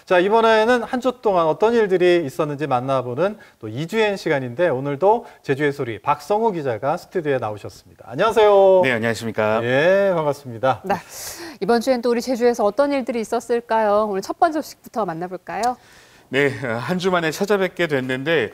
자, 이번에는 한 주 동안 어떤 일들이 있었는지 만나보는 또 이주연 시간인데 오늘도 제주의 소리 박성우 기자가 스튜디오에 나오셨습니다. 안녕하세요. 네, 안녕하십니까. 예, 반갑습니다. 네, 이번 주엔 또 우리 제주에서 어떤 일들이 있었을까요? 오늘 첫 번째 소식부터 만나볼까요? 네, 한 주 만에 찾아뵙게 됐는데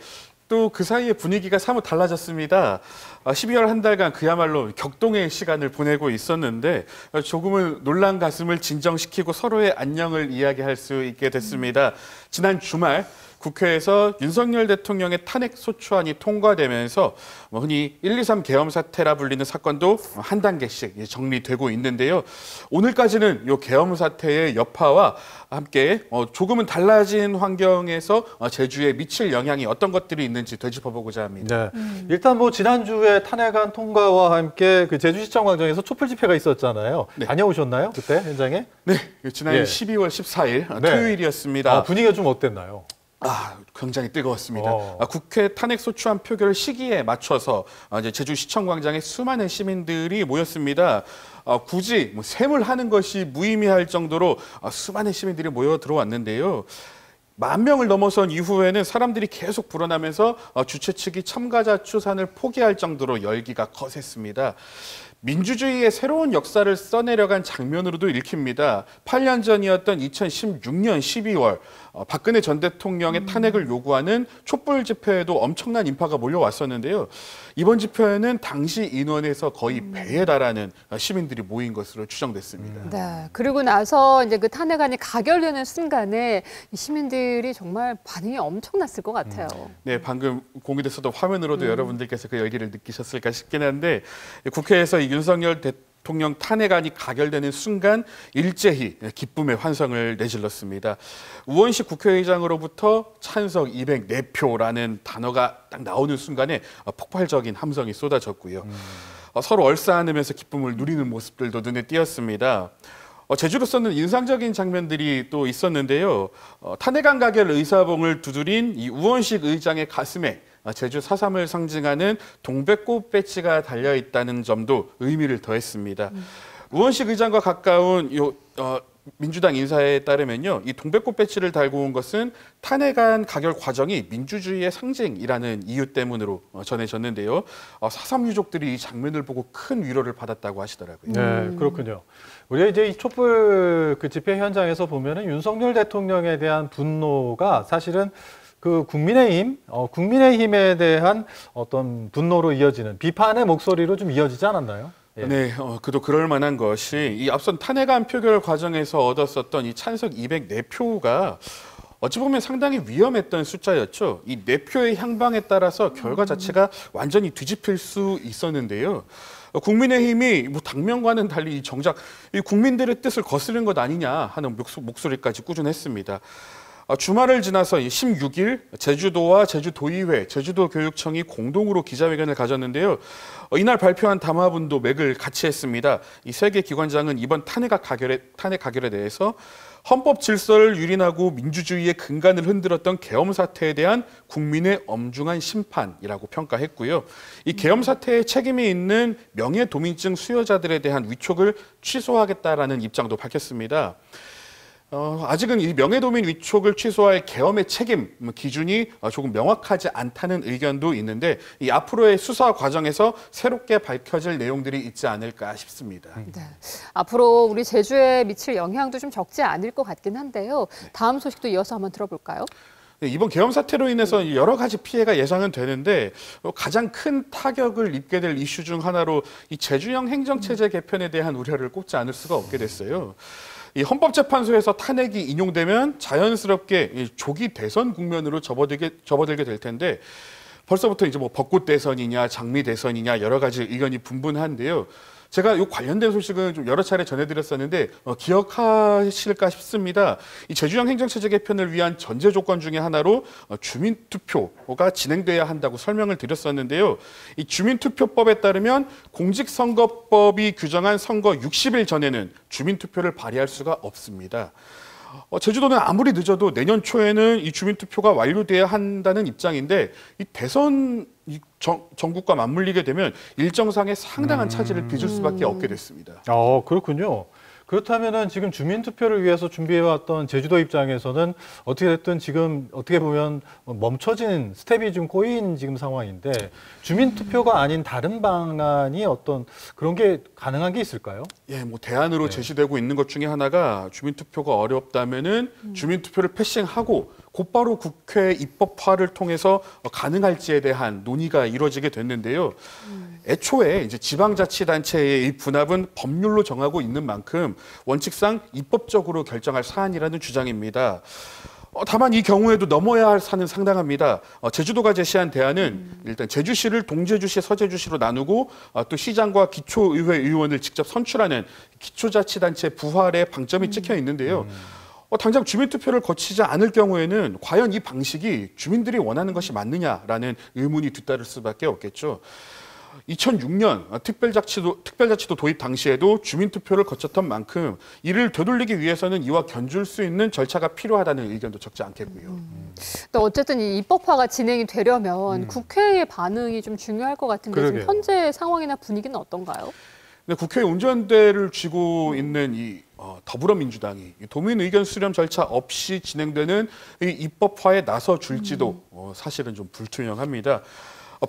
또 그 사이에 분위기가 사뭇 달라졌습니다. 12월 한 달간 그야말로 격동의 시간을 보내고 있었는데 조금은 놀란 가슴을 진정시키고 서로의 안녕을 이야기할 수 있게 됐습니다. 지난 주말 국회에서 윤석열 대통령의 탄핵 소추안이 통과되면서 흔히 123 계엄 사태라 불리는 사건도 한 단계씩 정리되고 있는데요. 오늘까지는 이 계엄 사태의 여파와 함께 조금은 달라진 환경에서 제주에 미칠 영향이 어떤 것들이 있는지 되짚어보고자 합니다. 네. 일단 뭐 지난주에 탄핵안 통과와 함께 그 제주시청 광장에서 촛불 집회가 있었잖아요. 네. 다녀오셨나요? 그때 현장에? 네, 지난 12월 14일 토요일이었습니다. 분위기가 좀 어땠나요? 굉장히 뜨거웠습니다. 국회 탄핵 소추안 표결 시기에 맞춰서 이제 제주시청 광장에 수많은 시민들이 모였습니다. 굳이 셈을 하는 것이 무의미할 정도로 수많은 시민들이 모여 들어왔는데요. 10,000명을 넘어선 이후에는 사람들이 계속 불어나면서 주최 측이 참가자 추산을 포기할 정도로 열기가 거셌습니다. 민주주의의 새로운 역사를 써내려간 장면으로도 읽힙니다. 8년 전이었던 2016년 12월 박근혜 전 대통령의 탄핵을 요구하는 촛불 집회에도 엄청난 인파가 몰려왔었는데요. 이번 집회에는 당시 인원에서 거의 배에 달하는 시민들이 모인 것으로 추정됐습니다. 네, 그리고 나서 이제 그 탄핵안이 가결되는 순간에 시민들이 정말 반응이 엄청났을 것 같아요. 네, 방금 공개됐었던 화면으로도 여러분들께서 그 열기를 느끼셨을까 싶긴 한데 국회에서 이 윤석열 대통령 탄핵안이 가결되는 순간 일제히 기쁨의 환성을 내질렀습니다. 우원식 국회의장으로부터 찬성 204표라는 단어가 딱 나오는 순간에 폭발적인 함성이 쏟아졌고요. 서로 얼싸안으면서 기쁨을 누리는 모습들도 눈에 띄었습니다. 제주로서는 인상적인 장면들이 또 있었는데요. 탄핵안 가결 의사봉을 두드린 이 우원식 의장의 가슴에 제주 4.3을 상징하는 동백꽃 배지가 달려있다는 점도 의미를 더했습니다. 우원식 의장과 가까운 민주당 인사에 따르면요, 이 동백꽃 배지를 달고 온 것은 탄핵안 가결 과정이 민주주의의 상징이라는 이유 때문으로 전해졌는데요. 4.3 유족들이 이 장면을 보고 큰 위로를 받았다고 하시더라고요. 네, 그렇군요. 우리가 이제 이 촛불 그 집회 현장에서 보면은 윤석열 대통령에 대한 분노가 사실은 그 국민의힘에 대한 어떤 분노로 이어지는 비판의 목소리로 좀 이어지지 않았나요? 예. 네, 그도 그럴 만한 것이 이 앞선 탄핵안 표결 과정에서 얻었었던 이 찬성 204표가 어찌 보면 상당히 위험했던 숫자였죠. 이 4표의 향방에 따라서 결과 자체가 완전히 뒤집힐 수 있었는데요. 국민의힘이 당면과는 달리 정작 이 국민들의 뜻을 거스른 것 아니냐 하는 목소리까지 꾸준했습니다. 주말을 지나서 16일 제주도와 제주도의회, 제주도교육청이 공동으로 기자회견을 가졌는데요. 이날 발표한 담화문도 맥을 같이 했습니다. 이 세 개 기관장은 이번 탄핵 가결에 대해서 헌법 질서를 유린하고 민주주의의 근간을 흔들었던 계엄 사태에 대한 국민의 엄중한 심판이라고 평가했고요. 이 계엄 사태에 책임이 있는 명예도민증 수여자들에 대한 위촉을 취소하겠다라는 입장도 밝혔습니다. 아직은 이 명예도민 위촉을 취소할 계엄의 책임 기준이 조금 명확하지 않다는 의견도 있는데 이 앞으로의 수사 과정에서 새롭게 밝혀질 내용들이 있지 않을까 싶습니다. 네. 앞으로 우리 제주에 미칠 영향도 좀 적지 않을 것 같긴 한데요. 다음 소식도 이어서 한번 들어볼까요? 네, 이번 계엄 사태로 인해서 여러 가지 피해가 예상은 되는데 가장 큰 타격을 입게 될 이슈 중 하나로 이 제주형 행정체제 개편에 대한 우려를 꼽지 않을 수가 없게 됐어요. 이 헌법재판소에서 탄핵이 인용되면 자연스럽게 조기 대선 국면으로 접어들게 될 텐데 벌써부터 이제 벚꽃 대선이냐 장미 대선이냐 여러 가지 의견이 분분한데요. 제가 이 관련된 소식은 좀 여러 차례 전해드렸었는데 기억하실까 싶습니다. 이 제주형 행정체제 개편을 위한 전제 조건 중에 하나로 주민투표가 진행돼야 한다고 설명을 드렸었는데요. 이 주민투표법에 따르면 공직선거법이 규정한 선거 60일 전에는 주민투표를 발의할 수가 없습니다. 제주도는 아무리 늦어도 내년 초에는 이 주민투표가 완료돼야 한다는 입장인데 이 대선 전국과 맞물리게 되면 일정상의 상당한 차질을 빚을 수밖에 없게 됐습니다. 그렇군요. 그렇다면은 지금 주민투표를 위해서 준비해왔던 제주도 입장에서는 어떻게 됐든 지금 어떻게 보면 멈춰진 스텝이 좀 꼬인 지금 상황인데 주민투표가 아닌 다른 방안이 어떤 그런 게 가능한 게 있을까요? 예, 뭐 대안으로 제시되고 있는 것 중에 하나가 주민투표가 어렵다면은 주민투표를 패싱하고 곧바로 국회 입법화를 통해서 가능할지에 대한 논의가 이루어지게 됐는데요. 애초에 이제 지방자치단체의 이 분합은 법률로 정하고 있는 만큼 원칙상 입법적으로 결정할 사안이라는 주장입니다. 다만 이 경우에도 넘어야 할 산은 상당합니다. 제주도가 제시한 대안은 일단 제주시를 동제주시, 서제주시로 나누고 또 시장과 기초의회 의원을 직접 선출하는 기초자치단체 부활의 방점이 찍혀 있는데요. 당장 주민투표를 거치지 않을 경우에는 과연 이 방식이 주민들이 원하는 것이 맞느냐라는 의문이 뒤따를 수밖에 없겠죠. 2006년 특별자치도 도입 당시에도 주민투표를 거쳤던 만큼 이를 되돌리기 위해서는 이와 견줄 수 있는 절차가 필요하다는 의견도 적지 않겠고요. 또 어쨌든 이 입법화가 진행이 되려면 국회의 반응이 좀 중요할 것 같은데 그러게요. 지금 현재 상황이나 분위기는 어떤가요? 근데 국회의 운전대를 쥐고 있는 이 더불어민주당이 이 도민 의견 수렴 절차 없이 진행되는 이 입법화에 나서 줄지도 사실은 좀 불투명합니다.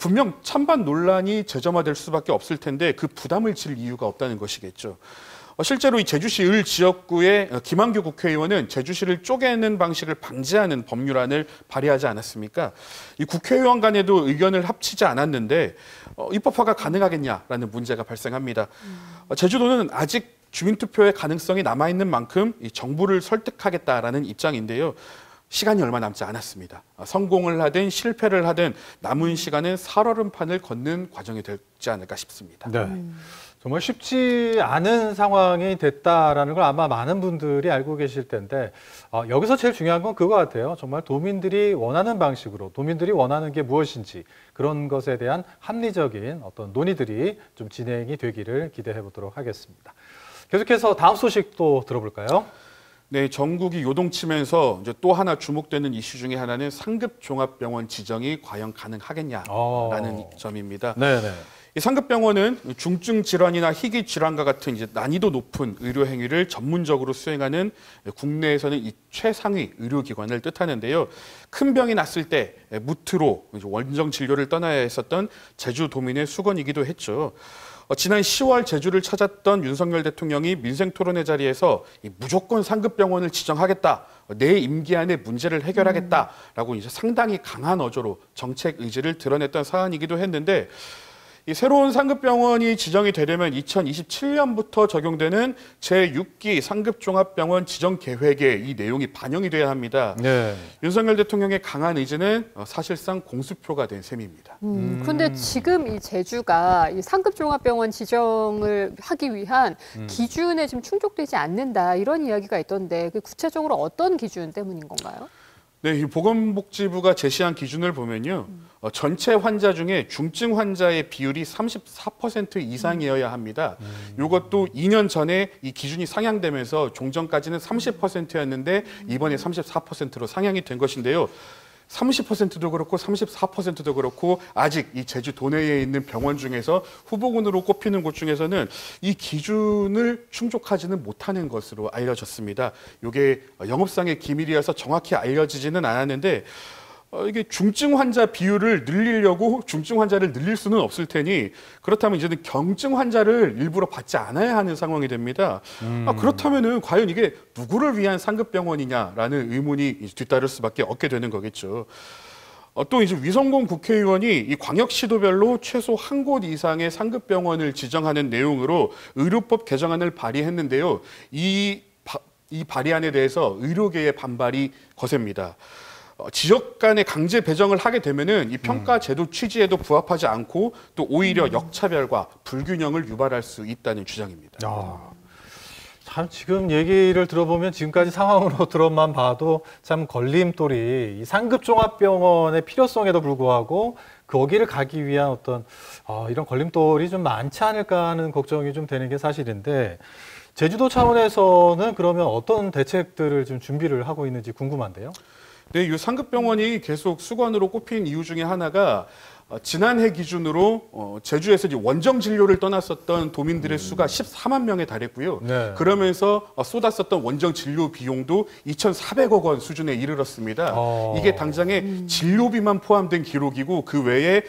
분명 찬반 논란이 재점화될 수밖에 없을 텐데 그 부담을 질 이유가 없다는 것이겠죠. 실제로 이 제주시 을 지역구의 김한규 국회의원은 제주시를 쪼개는 방식을 방지하는 법률안을 발의하지 않았습니까? 이 국회의원 간에도 의견을 합치지 않았는데 입법화가 가능하겠냐라는 문제가 발생합니다. 제주도는 아직 주민투표의 가능성이 남아있는 만큼 이 정부를 설득하겠다라는 입장인데요. 시간이 얼마 남지 않았습니다. 성공을 하든 실패를 하든 남은 시간은 살얼음판을 걷는 과정이 되지 않을까 싶습니다. 네. 정말 쉽지 않은 상황이 됐다라는 걸 아마 많은 분들이 알고 계실 텐데 여기서 제일 중요한 건 그거 같아요. 정말 도민들이 원하는 방식으로 도민들이 원하는 게 무엇인지 그런 것에 대한 합리적인 어떤 논의들이 좀 진행이 되기를 기대해 보도록 하겠습니다. 계속해서 다음 소식도 들어볼까요? 네, 전국이 요동치면서 이제 또 하나 주목되는 이슈 중에 하나는 상급 종합병원 지정이 과연 가능하겠냐라는 점입니다. 네네. 이 상급병원은 중증 질환이나 희귀 질환과 같은 이제 난이도 높은 의료 행위를 전문적으로 수행하는 국내에서는 이 최상위 의료기관을 뜻하는데요. 큰 병이 났을 때 무트로 원정 진료를 떠나야 했었던 제주도민의 수건이기도 했죠. 지난 10월 제주를 찾았던 윤석열 대통령이 민생토론회 자리에서 무조건 상급병원을 지정하겠다. 내 임기 안에 문제를 해결하겠다라고 이제 상당히 강한 어조로 정책 의지를 드러냈던 사안이기도 했는데 이 새로운 상급병원이 지정이 되려면 2027년부터 적용되는 제6기 상급종합병원 지정 계획에 이 내용이 반영이 돼야 합니다. 네. 윤석열 대통령의 강한 의지는 사실상 공수표가 된 셈입니다. 그런데 지금 이 제주가 이 상급종합병원 지정을 하기 위한 기준에 지금 충족되지 않는다 이런 이야기가 있던데 그 구체적으로 어떤 기준 때문인 건가요? 네, 이 보건복지부가 제시한 기준을 보면요. 전체 환자 중에 중증 환자의 비율이 34% 이상이어야 합니다. 이것도 2년 전에 이 기준이 상향되면서 종전까지는 30%였는데 이번에 34%로 상향이 된 것인데요. 30%도 그렇고 34%도 그렇고 아직 이 제주 도내에 있는 병원 중에서 후보군으로 꼽히는 곳 중에서는 이 기준을 충족하지는 못하는 것으로 알려졌습니다. 이게 영업상의 기밀이어서 정확히 알려지지는 않았는데 이게 중증 환자 비율을 늘리려고 중증 환자를 늘릴 수는 없을 테니 그렇다면 이제는 경증 환자를 일부러 받지 않아야 하는 상황이 됩니다. 그렇다면은 과연 이게 누구를 위한 상급병원이냐라는 의문이 뒤따를 수밖에 없게 되는 거겠죠. 또 이제 위성공 국회의원이 이 광역시도별로 최소 한 곳 이상의 상급병원을 지정하는 내용으로 의료법 개정안을 발의했는데요. 이 발의안에 대해서 의료계의 반발이 거셉니다. 지역 간의 강제 배정을 하게 되면은 이 평가 제도 취지에도 부합하지 않고 또 오히려 역차별과 불균형을 유발할 수 있다는 주장입니다. 참 지금 얘기를 들어보면 지금까지 상황으로 들어만 봐도 참 걸림돌이 이 상급종합병원의 필요성에도 불구하고 거기를 가기 위한 어떤 이런 걸림돌이 좀 많지 않을까 하는 걱정이 좀 되는 게 사실인데 제주도 차원에서는 그러면 어떤 대책들을 좀 준비를 하고 있는지 궁금한데요. 네, 이 상급병원이 계속 수건으로 꼽힌 이유 중에 하나가 지난해 기준으로 제주에서 이제 원정 진료를 떠났었던 도민들의 수가 14만 명에 달했고요. 네. 그러면서 쏟았었던 원정 진료 비용도 2,400억 원 수준에 이르렀습니다. 이게 당장에 진료비만 포함된 기록이고 그 외에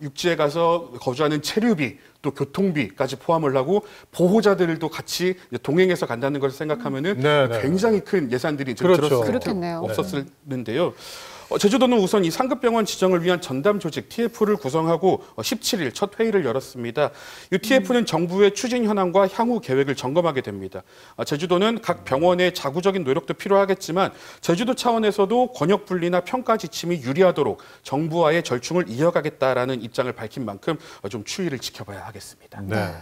육지에 가서 거주하는 체류비 또 교통비까지 포함을 하고 보호자들도 같이 동행해서 간다는 것을 생각하면은 네. 굉장히 큰 예산들이 그렇죠. 들었을 그렇겠네요. 없었는데요. 제주도는 우선 이 상급병원 지정을 위한 전담 조직 TF를 구성하고 17일 첫 회의를 열었습니다. 이 TF는 정부의 추진 현황과 향후 계획을 점검하게 됩니다. 제주도는 각 병원의 자구적인 노력도 필요하겠지만 제주도 차원에서도 권역 분리나 평가 지침이 유리하도록 정부와의 절충을 이어가겠다라는 입장을 밝힌 만큼 좀 추이를 지켜봐야 하겠습니다. 네.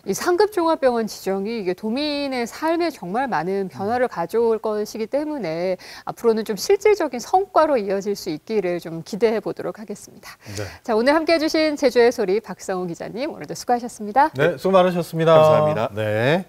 이 상급 종합병원 지정이 이게 도민의 삶에 정말 많은 변화를 가져올 것이기 때문에 앞으로는 좀 실질적인 성과로 이어질 수 있기를 좀 기대해 보도록 하겠습니다. 네. 자, 오늘 함께해 주신 제주의 소리 박성우 기자님 오늘도 수고하셨습니다. 네, 수고 많으셨습니다. 감사합니다. 네.